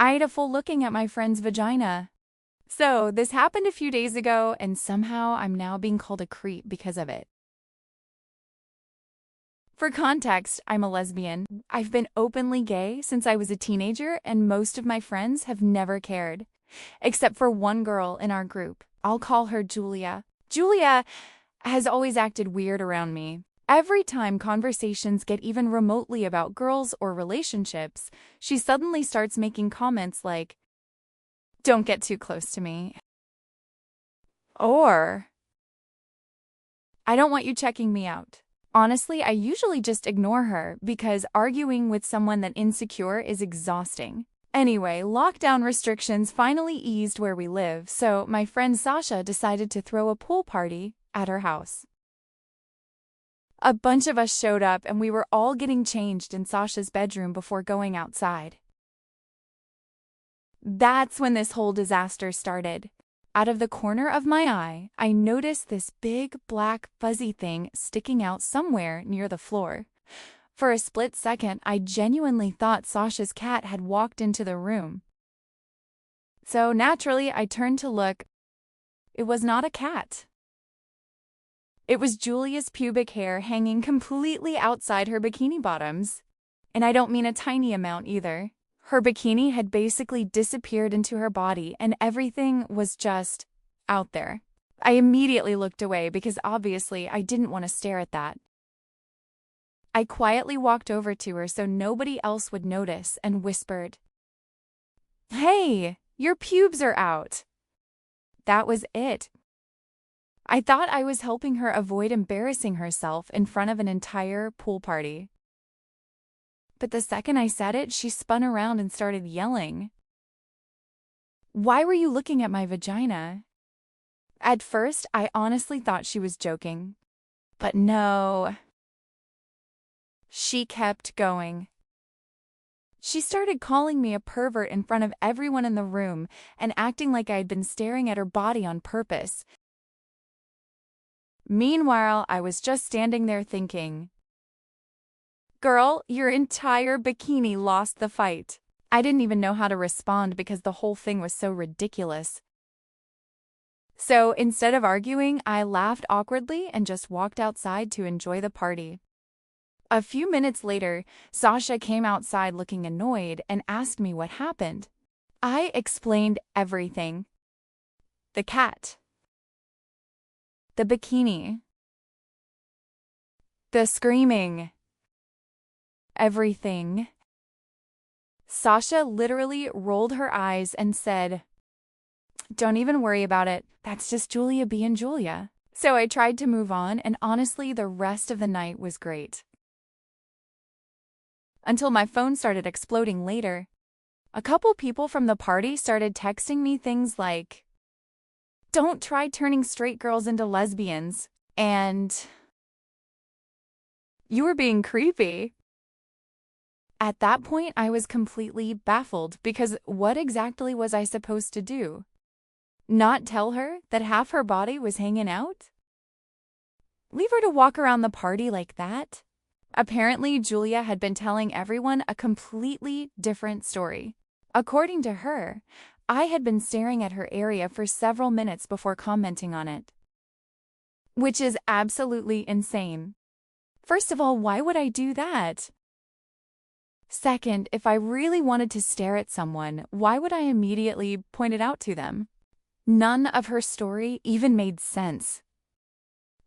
AITA looking at my friend's vagina. So, this happened a few days ago, and somehow I'm now being called a creep because of it. For context, I'm a lesbian. I've been openly gay since I was a teenager, and most of my friends have never cared. Except for one girl in our group. I'll call her Julia. Julia has always acted weird around me. Every time conversations get even remotely about girls or relationships, she suddenly starts making comments like, "Don't get too close to me." Or, "I don't want you checking me out." Honestly, I usually just ignore her because arguing with someone that insecure is exhausting. Anyway, lockdown restrictions finally eased where we live, so my friend Sasha decided to throw a pool party at her house. A bunch of us showed up and we were all getting changed in Sasha's bedroom before going outside. That's when this whole disaster started. Out of the corner of my eye, I noticed this big black fuzzy thing sticking out somewhere near the floor. For a split second, I genuinely thought Sasha's cat had walked into the room. So naturally, I turned to look. It was not a cat. It was Julia's pubic hair hanging completely outside her bikini bottoms. And I don't mean a tiny amount either. Her bikini had basically disappeared into her body and everything was just out there. I immediately looked away because obviously I didn't want to stare at that. I quietly walked over to her so nobody else would notice and whispered, "Hey, your pubes are out." That was it. I thought I was helping her avoid embarrassing herself in front of an entire pool party. But the second I said it, she spun around and started yelling. "Why were you looking at my vagina?" At first, I honestly thought she was joking. But no. She kept going. She started calling me a pervert in front of everyone in the room and acting like I had been staring at her body on purpose. Meanwhile, I was just standing there thinking, "Girl, your entire bikini lost the fight." I didn't even know how to respond because the whole thing was so ridiculous. So instead of arguing, I laughed awkwardly and just walked outside to enjoy the party. A few minutes later, Sasha came outside looking annoyed and asked me what happened. I explained everything. The cat. The bikini. The screaming. Everything. Sasha literally rolled her eyes and said, "Don't even worry about it. That's just Julia being Julia." So I tried to move on, and honestly, the rest of the night was great. Until my phone started exploding later. A couple people from the party started texting me things like, "Don't try turning straight girls into lesbians," and "You were being creepy." At that point, I was completely baffled because what exactly was I supposed to do? Not tell her that half her body was hanging out? Leave her to walk around the party like that? Apparently, Julia had been telling everyone a completely different story. According to her, I had been staring at her area for several minutes before commenting on it. Which is absolutely insane. First of all, why would I do that? Second, if I really wanted to stare at someone, why would I immediately point it out to them? None of her story even made sense.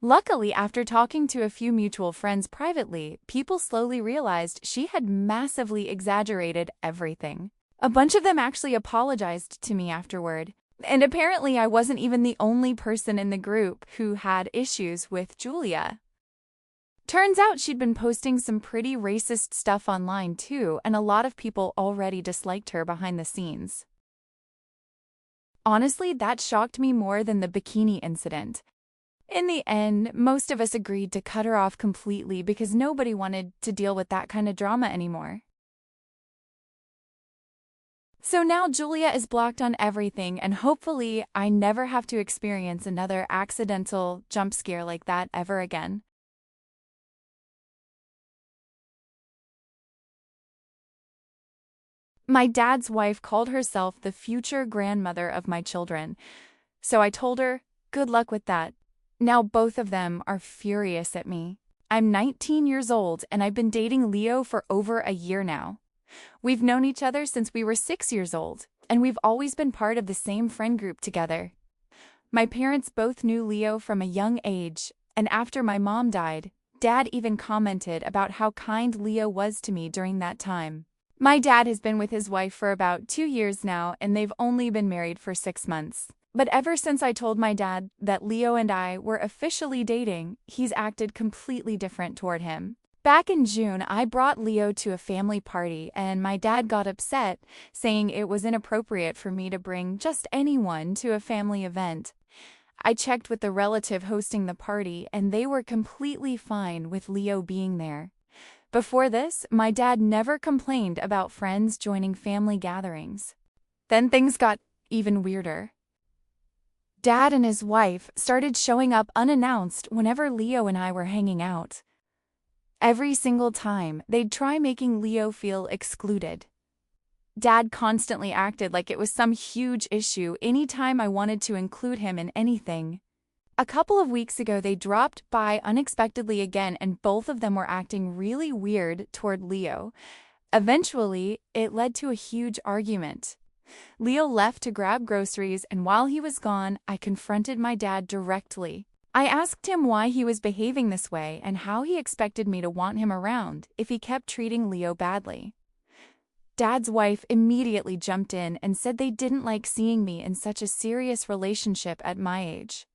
Luckily, after talking to a few mutual friends privately, people slowly realized she had massively exaggerated everything. A bunch of them actually apologized to me afterward. And apparently I wasn't even the only person in the group who had issues with Julia. Turns out she'd been posting some pretty racist stuff online too, and a lot of people already disliked her behind the scenes. Honestly, that shocked me more than the bikini incident. In the end, most of us agreed to cut her off completely because nobody wanted to deal with that kind of drama anymore. So now Julia is blocked on everything, and hopefully I never have to experience another accidental jump scare like that ever again. My dad's wife called herself the future grandmother of my children, so I told her, good luck with that. Now both of them are furious at me. I'm 19 years old and I've been dating Leo for over a year now. We've known each other since we were 6 years old, and we've always been part of the same friend group together. My parents both knew Leo from a young age, and after my mom died, Dad even commented about how kind Leo was to me during that time. My dad has been with his wife for about 2 years now, and they've only been married for 6 months. But ever since I told my dad that Leo and I were officially dating, he's acted completely different toward him. Back in June, I brought Leo to a family party, and my dad got upset, saying it was inappropriate for me to bring just anyone to a family event. I checked with the relative hosting the party, and they were completely fine with Leo being there. Before this, my dad never complained about friends joining family gatherings. Then things got even weirder. Dad and his wife started showing up unannounced whenever Leo and I were hanging out. Every single time, they'd try making Leo feel excluded. Dad constantly acted like it was some huge issue anytime I wanted to include him in anything. A couple of weeks ago, they dropped by unexpectedly again, and both of them were acting really weird toward Leo. Eventually, it led to a huge argument. Leo left to grab groceries, and while he was gone, I confronted my dad directly. I asked him why he was behaving this way and how he expected me to want him around if he kept treating Leo badly. Dad's wife immediately jumped in and said they didn't like seeing me in such a serious relationship at my age.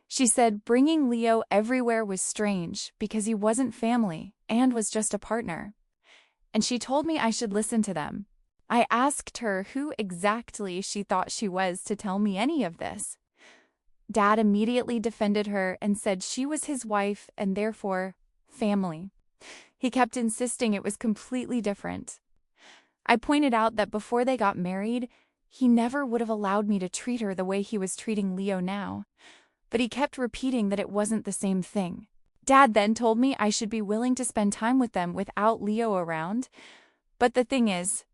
She said bringing Leo everywhere was strange because he wasn't family and was just a partner. And she told me I should listen to them. I asked her who exactly she thought she was to tell me any of this. Dad immediately defended her and said she was his wife and therefore family. He kept insisting it was completely different. I pointed out that before they got married, he never would have allowed me to treat her the way he was treating Leo now, but he kept repeating that it wasn't the same thing. Dad then told me I should be willing to spend time with them without Leo around, but the thing is,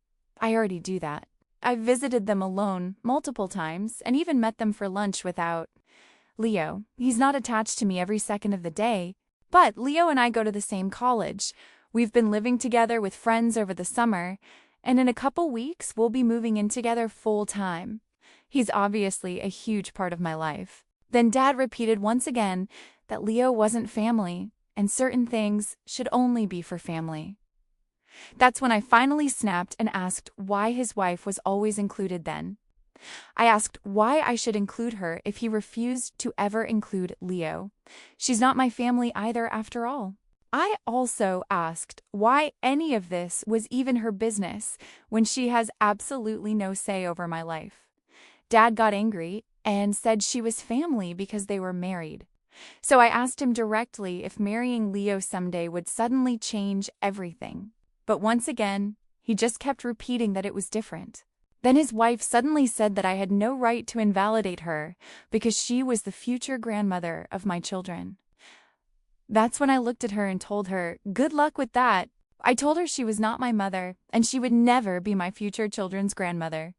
I already do that. I've visited them alone multiple times and even met them for lunch without Leo. He's not attached to me every second of the day, but Leo and I go to the same college. We've been living together with friends over the summer, and in a couple weeks, we'll be moving in together full time. He's obviously a huge part of my life. Then Dad repeated once again that Leo wasn't family, and certain things should only be for family. That's when I finally snapped and asked why his wife was always included then. I asked why I should include her if he refused to ever include Leo. She's not my family either after all. I also asked why any of this was even her business when she has absolutely no say over my life. Dad got angry and said she was family because they were married. So I asked him directly if marrying Leo someday would suddenly change everything. But once again, he just kept repeating that it was different. Then his wife suddenly said that I had no right to invalidate her because she was the future grandmother of my children. That's when I looked at her and told her, good luck with that. I told her she was not my mother and she would never be my future children's grandmother.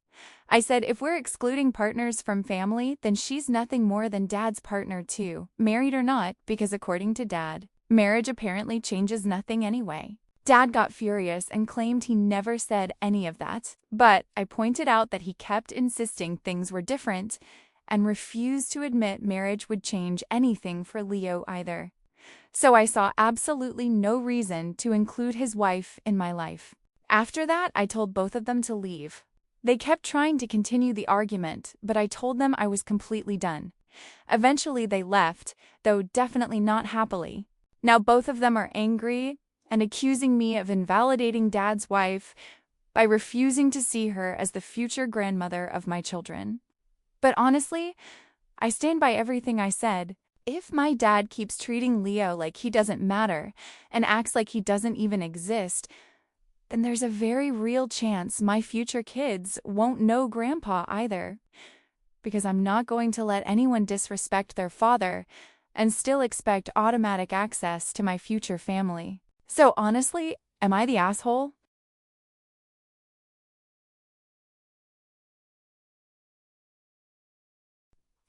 I said if we're excluding partners from family, then she's nothing more than Dad's partner too, married or not, because according to Dad, marriage apparently changes nothing anyway. Dad got furious and claimed he never said any of that, but I pointed out that he kept insisting things were different and refused to admit marriage would change anything for Leo either. So I saw absolutely no reason to include his wife in my life. After that, I told both of them to leave. They kept trying to continue the argument, but I told them I was completely done. Eventually they left, though definitely not happily. Now both of them are angry and accusing me of invalidating Dad's wife by refusing to see her as the future grandmother of my children. But honestly, I stand by everything I said. If my dad keeps treating Leo like he doesn't matter and acts like he doesn't even exist, then there's a very real chance my future kids won't know Grandpa either. Because I'm not going to let anyone disrespect their father and still expect automatic access to my future family. So honestly, am I the asshole?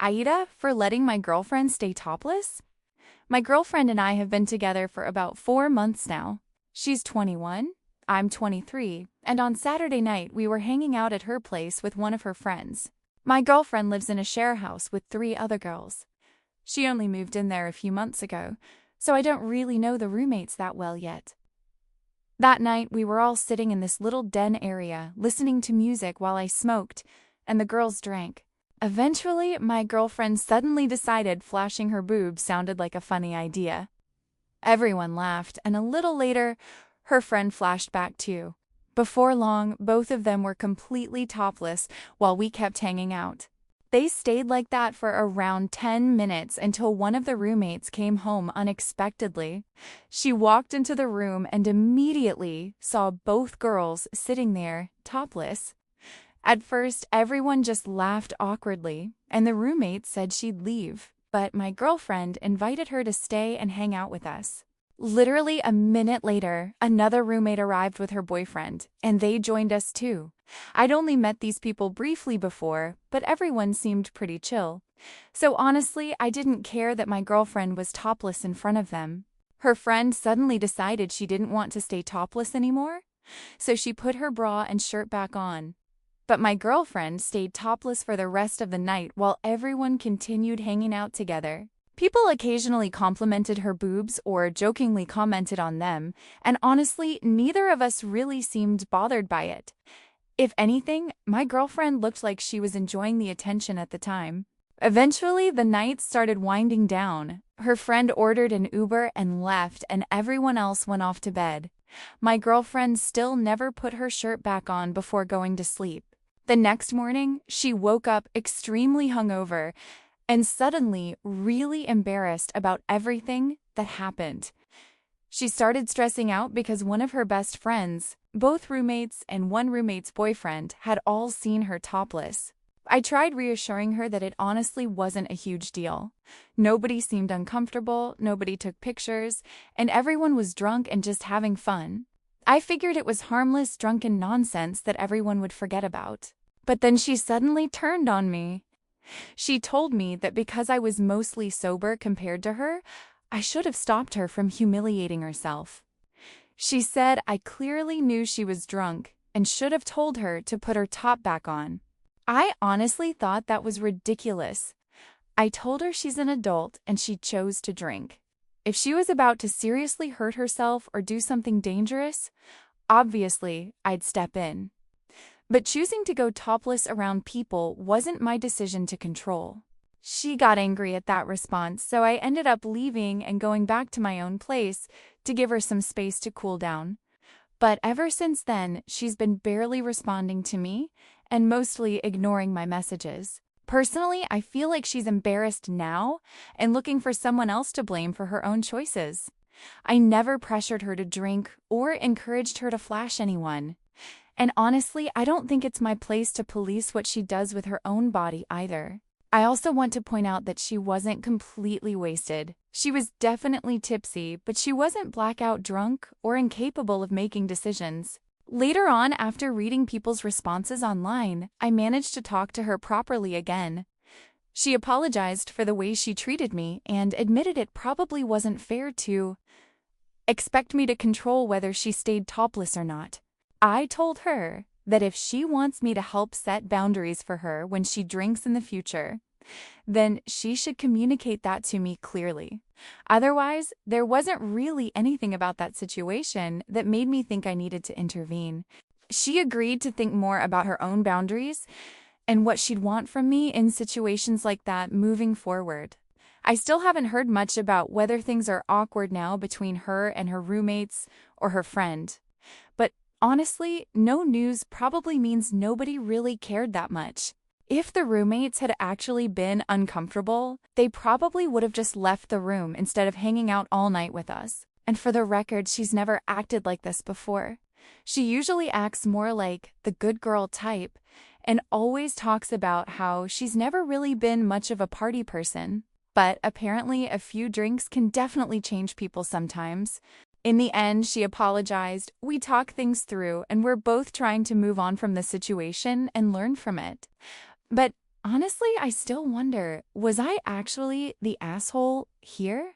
AITA for letting my girlfriend stay topless? My girlfriend and I have been together for about 4 months now. She's 21, I'm 23, and on Saturday night we were hanging out at her place with one of her friends. My girlfriend lives in a share house with 3 other girls. She only moved in there a few months ago, so I don't really know the roommates that well yet. That night we were all sitting in this little den area listening to music while I smoked, and the girls drank. Eventually, my girlfriend suddenly decided flashing her boobs sounded like a funny idea. Everyone laughed, and a little later, her friend flashed back too. Before long, both of them were completely topless while we kept hanging out. They stayed like that for around 10 minutes until one of the roommates came home unexpectedly. She walked into the room and immediately saw both girls sitting there, topless. At first, everyone just laughed awkwardly, and the roommate said she'd leave, but my girlfriend invited her to stay and hang out with us. Literally a minute later, another roommate arrived with her boyfriend, and they joined us too. I'd only met these people briefly before, but everyone seemed pretty chill. So honestly, I didn't care that my girlfriend was topless in front of them. Her friend suddenly decided she didn't want to stay topless anymore, so she put her bra and shirt back on. But my girlfriend stayed topless for the rest of the night while everyone continued hanging out together. People occasionally complimented her boobs or jokingly commented on them, and honestly, neither of us really seemed bothered by it. If anything, my girlfriend looked like she was enjoying the attention at the time. Eventually, the night started winding down. Her friend ordered an Uber and left, and everyone else went off to bed. My girlfriend still never put her shirt back on before going to sleep. The next morning, she woke up extremely hungover and suddenly really embarrassed about everything that happened. She started stressing out because one of her best friends, both roommates and one roommate's boyfriend, had all seen her topless. I tried reassuring her that it honestly wasn't a huge deal. Nobody seemed uncomfortable, nobody took pictures, and everyone was drunk and just having fun. I figured it was harmless, drunken nonsense that everyone would forget about. But then she suddenly turned on me. She told me that because I was mostly sober compared to her, I should have stopped her from humiliating herself. She said I clearly knew she was drunk and should have told her to put her top back on. I honestly thought that was ridiculous. I told her she's an adult and she chose to drink. If she was about to seriously hurt herself or do something dangerous, obviously I'd step in. But choosing to go topless around people wasn't my decision to control. She got angry at that response, so I ended up leaving and going back to my own place to give her some space to cool down. But ever since then, she's been barely responding to me and mostly ignoring my messages. Personally, I feel like she's embarrassed now and looking for someone else to blame for her own choices. I never pressured her to drink or encouraged her to flash anyone. And honestly, I don't think it's my place to police what she does with her own body either. I also want to point out that she wasn't completely wasted. She was definitely tipsy, but she wasn't blackout drunk or incapable of making decisions. Later on, after reading people's responses online, I managed to talk to her properly again. She apologized for the way she treated me and admitted it probably wasn't fair to expect me to control whether she stayed topless or not. I told her that if she wants me to help set boundaries for her when she drinks in the future, then she should communicate that to me clearly. Otherwise, there wasn't really anything about that situation that made me think I needed to intervene. She agreed to think more about her own boundaries and what she'd want from me in situations like that moving forward. I still haven't heard much about whether things are awkward now between her and her roommates or her friend. But honestly, no news probably means nobody really cared that much. If the roommates had actually been uncomfortable, they probably would have just left the room instead of hanging out all night with us. And for the record, she's never acted like this before. She usually acts more like the good girl type and always talks about how she's never really been much of a party person. But apparently a few drinks can definitely change people sometimes. In the end, she apologized, we talked things through, and we're both trying to move on from the situation and learn from it. But Honestly, I still wonder, was I actually the asshole here?